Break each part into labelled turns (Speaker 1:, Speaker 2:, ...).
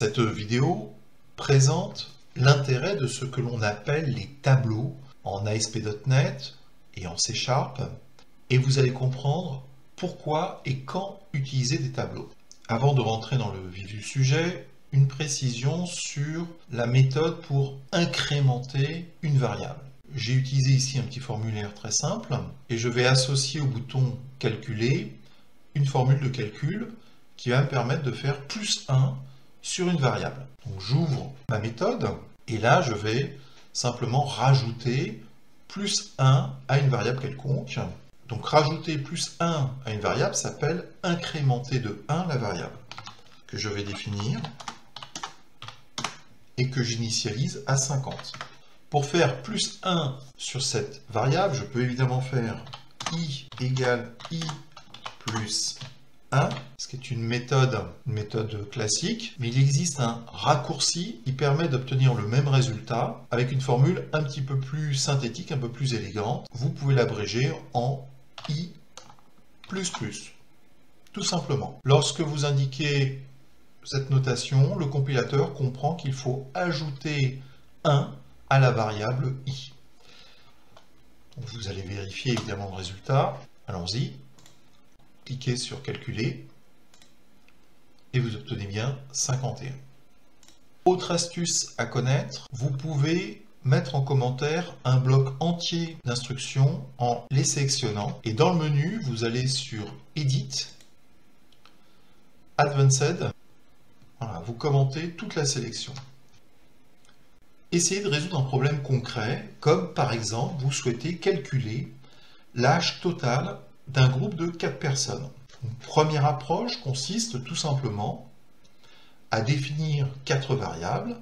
Speaker 1: Cette vidéo présente l'intérêt de ce que l'on appelle les tableaux en ASP.NET et en C#, et vous allez comprendre pourquoi et quand utiliser des tableaux. Avant de rentrer dans le vif du sujet, une précision sur la méthode pour incrémenter une variable. J'ai utilisé ici un petit formulaire très simple et je vais associer au bouton calculer une formule de calcul qui va me permettre de faire +1 sur une variable. Donc j'ouvre ma méthode et là je vais simplement rajouter +1 à une variable quelconque. Donc rajouter +1 à une variable s'appelle incrémenter de 1 la variable que je vais définir et que j'initialise à 50. Pour faire +1 sur cette variable, je peux évidemment faire i égale i plus 1, ce qui est une méthode classique, mais il existe un raccourci qui permet d'obtenir le même résultat avec une formule un petit peu plus synthétique, un peu plus élégante. Vous pouvez l'abréger en i++, tout simplement. Lorsque vous indiquez cette notation, le compilateur comprend qu'il faut ajouter 1 à la variable i. Donc vous allez vérifier évidemment le résultat. Allons-y. Cliquez sur calculer et vous obtenez bien 51. Autre astuce à connaître, vous pouvez mettre en commentaire un bloc entier d'instructions en les sélectionnant. Et dans le menu, vous allez sur Edit, Advanced, voilà, vous commentez toute la sélection. Essayez de résoudre un problème concret, comme par exemple, vous souhaitez calculer l'âge total d'un groupe de 4 personnes. Une première approche consiste tout simplement à définir 4 variables,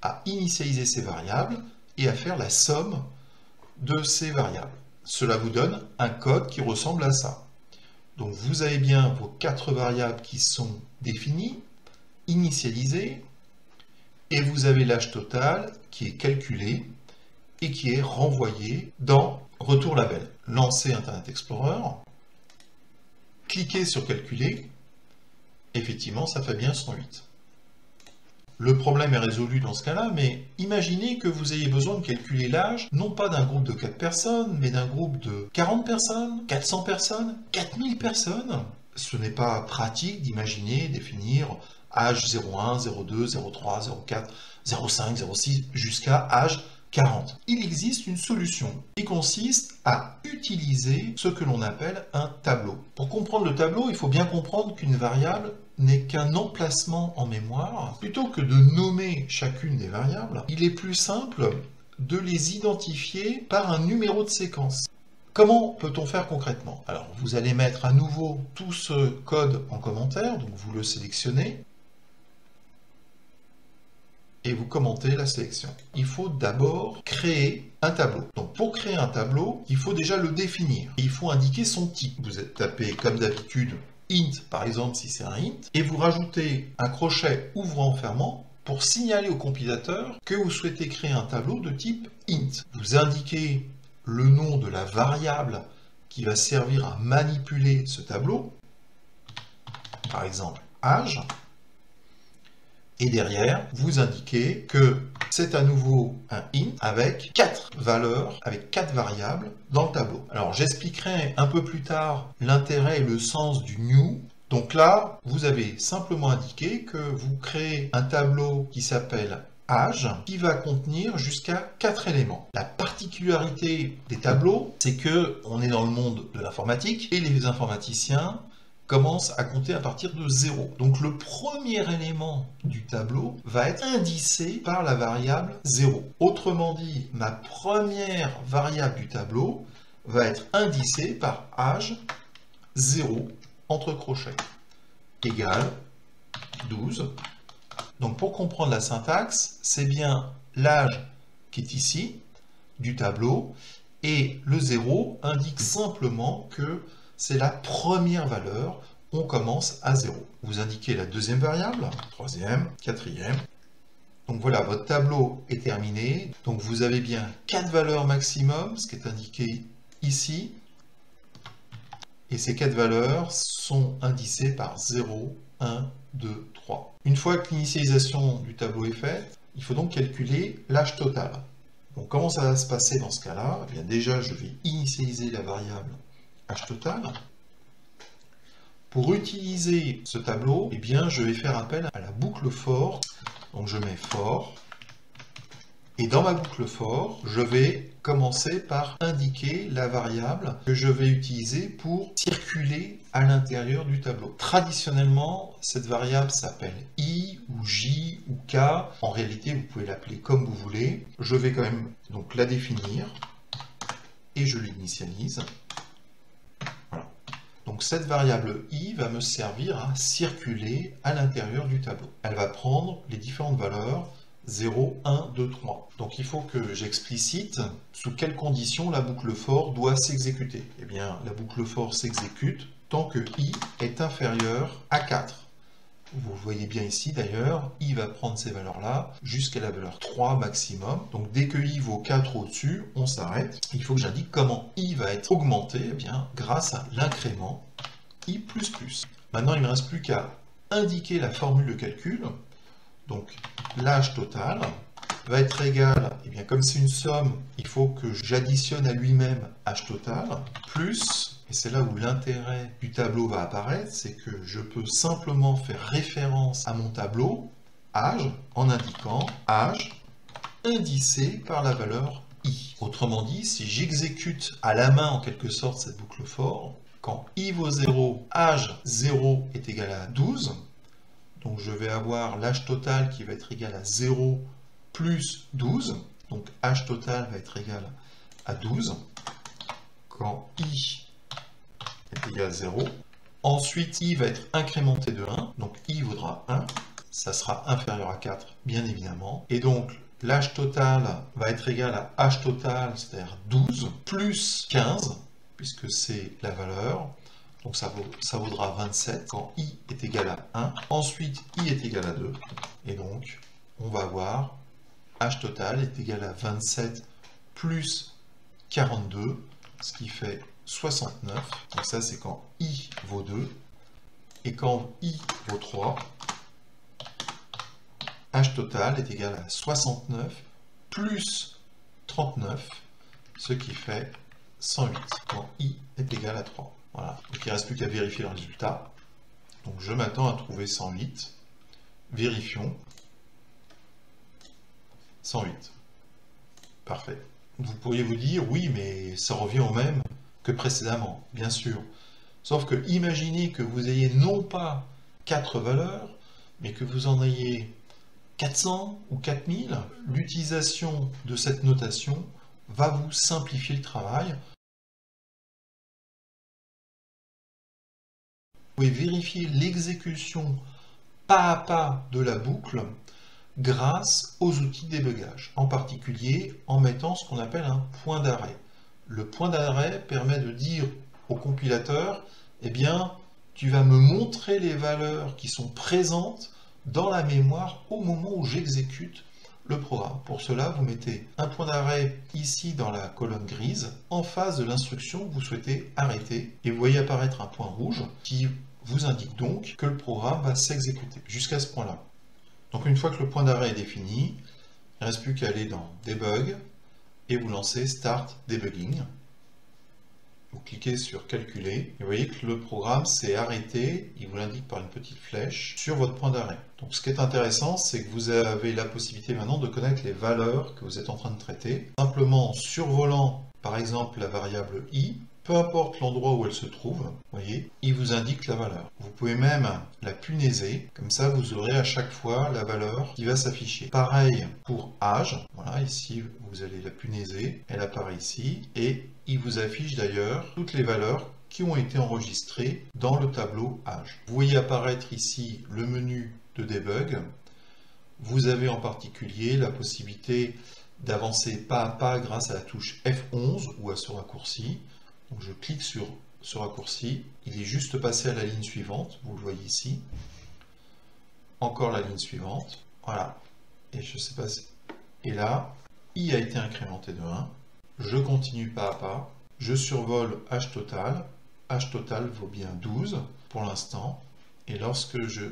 Speaker 1: à initialiser ces variables et à faire la somme de ces variables. Cela vous donne un code qui ressemble à ça. Donc vous avez bien vos 4 variables qui sont définies, initialisées, et vous avez l'âge total qui est calculé et qui est renvoyé dans Retour label. Lancez Internet Explorer, cliquez sur calculer, effectivement ça fait bien 108. Le problème est résolu dans ce cas-là, mais imaginez que vous ayez besoin de calculer l'âge, non pas d'un groupe de 4 personnes, mais d'un groupe de 40 personnes, 400 personnes, 4000 personnes. Ce n'est pas pratique d'imaginer, définir âge 01, 02, 03, 04, 05, 06, jusqu'à âge 40. Il existe une solution qui consiste à utiliser ce que l'on appelle un tableau. Pour comprendre le tableau, il faut bien comprendre qu'une variable n'est qu'un emplacement en mémoire. Plutôt que de nommer chacune des variables, il est plus simple de les identifier par un numéro de séquence. Comment peut-on faire concrètement? Alors, vous allez mettre à nouveau tout ce code en commentaire, donc vous le sélectionnez, et vous commentez la sélection. Il faut d'abord créer un tableau. Donc pour créer un tableau, il faut déjà le définir. Il faut indiquer son type. Vous tapez comme d'habitude int, par exemple si c'est un int, et vous rajoutez un crochet ouvrant-fermant pour signaler au compilateur que vous souhaitez créer un tableau de type int. Vous indiquez le nom de la variable qui va servir à manipuler ce tableau, par exemple âge, et derrière, vous indiquez que c'est à nouveau un int avec 4 valeurs, avec 4 variables dans le tableau. Alors j'expliquerai un peu plus tard l'intérêt et le sens du new. Donc là, vous avez simplement indiqué que vous créez un tableau qui s'appelle âge, qui va contenir jusqu'à 4 éléments. La particularité des tableaux, c'est que on est dans le monde de l'informatique et les informaticiens commence à compter à partir de 0. Donc le premier élément du tableau va être indicé par la variable 0. Autrement dit, ma première variable du tableau va être indicée par âge 0 entre crochets égale 12. Donc pour comprendre la syntaxe, c'est bien l'âge qui est ici du tableau et le 0 indique simplement que c'est la première valeur, on commence à 0. Vous indiquez la deuxième variable, troisième, quatrième. Donc voilà, votre tableau est terminé. Donc vous avez bien 4 valeurs maximum, ce qui est indiqué ici. Et ces 4 valeurs sont indicées par 0, 1, 2, 3. 3. Une fois que l'initialisation du tableau est faite, il faut donc calculer l'âge total. Donc comment ça va se passer dans ce cas-là? Eh bien déjà, je vais initialiser la variable âge total. Pour utiliser ce tableau, eh bien, je vais faire appel à la boucle for. Donc je mets for. Et dans ma boucle for, je vais commencer par indiquer la variable que je vais utiliser pour circuler à l'intérieur du tableau. Traditionnellement, cette variable s'appelle i ou j ou k. En réalité, vous pouvez l'appeler comme vous voulez. Je vais quand même donc la définir et je l'initialise. Voilà. Donc cette variable i va me servir à circuler à l'intérieur du tableau. Elle va prendre les différentes valeurs 0, 1, 2, 3. Donc il faut que j'explicite sous quelles conditions la boucle for doit s'exécuter. Eh bien, la boucle for s'exécute tant que i est inférieur à 4. Vous le voyez bien ici d'ailleurs, i va prendre ces valeurs-là jusqu'à la valeur 3 maximum. Donc dès que i vaut 4 au-dessus, on s'arrête. Il faut que j'indique comment i va être augmenté, eh bien, grâce à l'incrément i++. Maintenant, il ne me reste plus qu'à indiquer la formule de calcul. Donc l'âge total va être égal, eh bien, comme c'est une somme, il faut que j'additionne à lui-même âge total, plus, et c'est là où l'intérêt du tableau va apparaître, c'est que je peux simplement faire référence à mon tableau, âge, en indiquant âge indicé par la valeur i. Autrement dit, si j'exécute à la main en quelque sorte cette boucle for, quand i vaut 0, âge 0 est égal à 12, donc je vais avoir l'âge total qui va être égal à 0 plus 12. Donc âge total va être égal à 12 quand i est égal à 0. Ensuite, i va être incrémenté de 1. Donc i vaudra 1. Ça sera inférieur à 4, bien évidemment. Et donc l'âge total va être égal à âge total, c'est-à-dire 12, plus 15, puisque c'est la valeur. Donc ça vaudra 27 quand i est égal à 1. Ensuite, i est égal à 2. Et donc, on va avoir âge total est égal à 27 plus 42, ce qui fait 69. Donc ça, c'est quand i vaut 2. Et quand i vaut 3, âge total est égal à 69 plus 39, ce qui fait 108 quand i est égal à 3. Voilà, donc il ne reste plus qu'à vérifier le résultat. Donc je m'attends à trouver 108. Vérifions. 108. Parfait. Vous pourriez vous dire, oui, mais ça revient au même que précédemment, bien sûr. Sauf que imaginez que vous ayez non pas 4 valeurs, mais que vous en ayez 400 ou 4000. L'utilisation de cette notation va vous simplifier le travail. Vous pouvez vérifier l'exécution pas à pas de la boucle grâce aux outils de débugage, en particulier en mettant ce qu'on appelle un point d'arrêt. Le point d'arrêt permet de dire au compilateur, eh bien, tu vas me montrer les valeurs qui sont présentes dans la mémoire au moment où j'exécute le programme. Pour cela, vous mettez un point d'arrêt ici dans la colonne grise, en face de l'instruction que vous souhaitez arrêter, et vous voyez apparaître un point rouge qui vous indique donc que le programme va s'exécuter jusqu'à ce point-là. Donc une fois que le point d'arrêt est défini, il ne reste plus qu'à aller dans Debug et vous lancez Start Debugging. Vous cliquez sur Calculer et vous voyez que le programme s'est arrêté, il vous l'indique par une petite flèche, sur votre point d'arrêt. Donc ce qui est intéressant, c'est que vous avez la possibilité maintenant de connaître les valeurs que vous êtes en train de traiter. Simplement en survolant par exemple la variable i, peu importe l'endroit où elle se trouve, vous voyez, il vous indique la valeur. Vous pouvez même la punaiser, comme ça vous aurez à chaque fois la valeur qui va s'afficher. Pareil pour âge, voilà, ici vous allez la punaiser, elle apparaît ici, et il vous affiche d'ailleurs toutes les valeurs qui ont été enregistrées dans le tableau âge. Vous voyez apparaître ici le menu de debug. Vous avez en particulier la possibilité d'avancer pas à pas grâce à la touche F11 ou à ce raccourci. Donc je clique sur ce raccourci, il est juste passé à la ligne suivante, vous le voyez ici. Encore la ligne suivante, voilà. Et je sais pas si... Et là, i a été incrémenté de 1. Je continue pas à pas. Je survole âge total. Âge total vaut bien 12 pour l'instant. Et lorsque je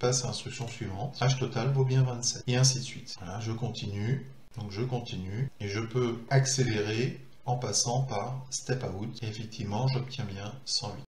Speaker 1: passe à l'instruction suivante. H total vaut bien 27. Et ainsi de suite. Voilà, je continue. Donc je continue. Et je peux accélérer en passant par step out. Et effectivement, j'obtiens bien 108.